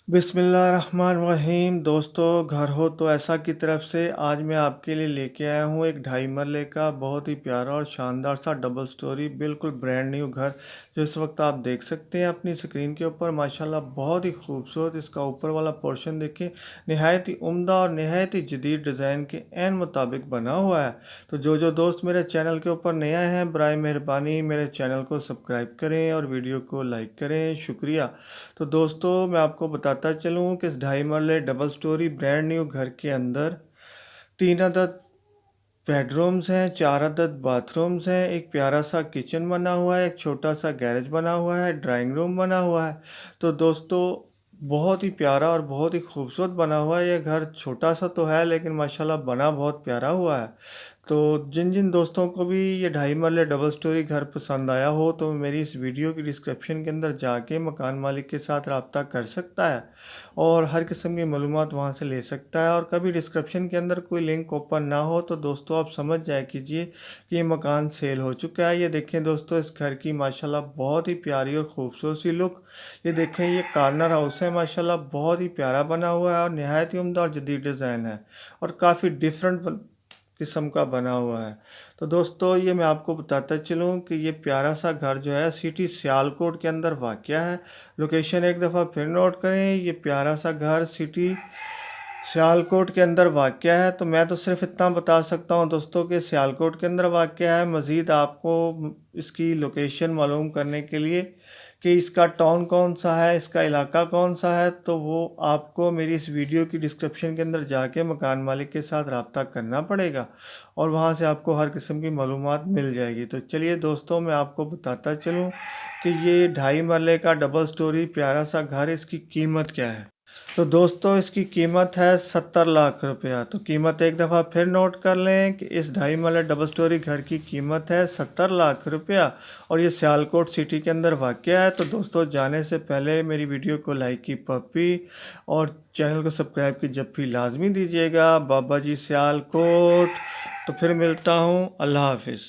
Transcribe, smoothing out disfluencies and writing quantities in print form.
बिस्मिल्लाहिर्रहमानिर्रहीम। दोस्तों, घर हो तो ऐसा की तरफ से आज मैं आपके लिए लेके आया हूँ एक 2.5 मरले का बहुत ही प्यारा और शानदार सा डबल स्टोरी बिल्कुल ब्रांड न्यू घर, जो इस वक्त आप देख सकते हैं अपनी स्क्रीन के ऊपर। माशाल्लाह बहुत ही खूबसूरत इसका ऊपर वाला पोर्शन देखिए, नहायत ही उम्दा और नहायत ही जदीद डिज़ाइन के एन मुताबिक बना हुआ है। तो जो दोस्त मेरे चैनल के ऊपर नए हैं, बराए मेहरबानी मेरे चैनल को सब्सक्राइब करें और वीडियो को लाइक करें, शुक्रिया। तो दोस्तों, मैं आपको बताता चलूँ कि इस 2.5 मरले डबल स्टोरी ब्रांड न्यू घर के अंदर 3 अदद बेडरूम्स हैं, 4 अदद बाथरूम्स हैं, एक प्यारा सा किचन बना हुआ है, एक छोटा सा गैरेज बना हुआ है, ड्राइंग रूम बना हुआ है। तो दोस्तों, बहुत ही प्यारा और बहुत ही खूबसूरत बना हुआ है ये घर। छोटा सा तो है लेकिन माशाल्लाह बना बहुत प्यारा हुआ है। तो जिन जिन दोस्तों को भी ये 2.5 मरले डबल स्टोरी घर पसंद आया हो तो मेरी इस वीडियो की डिस्क्रिप्शन के अंदर जाके मकान मालिक के साथ रब्ता कर सकता है और हर किस्म की मालूमात वहाँ से ले सकता है। और कभी डिस्क्रिप्शन के अंदर कोई लिंक ओपन ना हो तो दोस्तों आप समझ जाए कीजिए कि ये मकान सेल हो चुका है। ये देखें दोस्तों, इस घर की माशाल्लाह बहुत ही प्यारी और ख़ूबसूरत सी लुक। ये देखें, ये कॉर्नर हाउस है, माशाल्लाह बहुत ही प्यारा बना हुआ है और नहायत ही उम्दा और जदीद डिज़ाइन है और काफ़ी डिफरेंट किस्म का बना हुआ है। तो दोस्तों, ये मैं आपको बताता चलूँ कि ये प्यारा सा घर जो है सिटी सियालकोट के अंदर वाक़या है। लोकेशन एक दफ़ा फिर नोट करें, ये प्यारा सा घर सिटी सियालकोट के अंदर वाक़या है। तो मैं तो सिर्फ इतना बता सकता हूँ दोस्तों कि सियालकोट के अंदर वाक़या है। मज़ीद आपको इसकी लोकेशन मालूम करने के लिए कि इसका टाउन कौन सा है, इसका इलाका कौन सा है, तो वो आपको मेरी इस वीडियो की डिस्क्रिप्शन के अंदर जाके मकान मालिक के साथ रब्ता करना पड़ेगा और वहाँ से आपको हर किस्म की मालूमात मिल जाएगी। तो चलिए दोस्तों, मैं आपको बताता चलूँ कि ये 2.5 मरले का डबल स्टोरी प्यारा सा घर, इसकी कीमत क्या है। तो दोस्तों, इसकी कीमत है 70 लाख रुपया। तो कीमत एक दफ़ा फिर नोट कर लें कि इस 2.5 मरले डबल स्टोरी घर की कीमत है 70 लाख रुपया और ये सियालकोट सिटी के अंदर वाक़या है। तो दोस्तों, जाने से पहले मेरी वीडियो को लाइक की पप्पी और चैनल को सब्सक्राइब की जप्फी लाजमी दीजिएगा। बाबा जी सियालकोट। तो फिर मिलता हूँ। अल्लाह हाफिज़।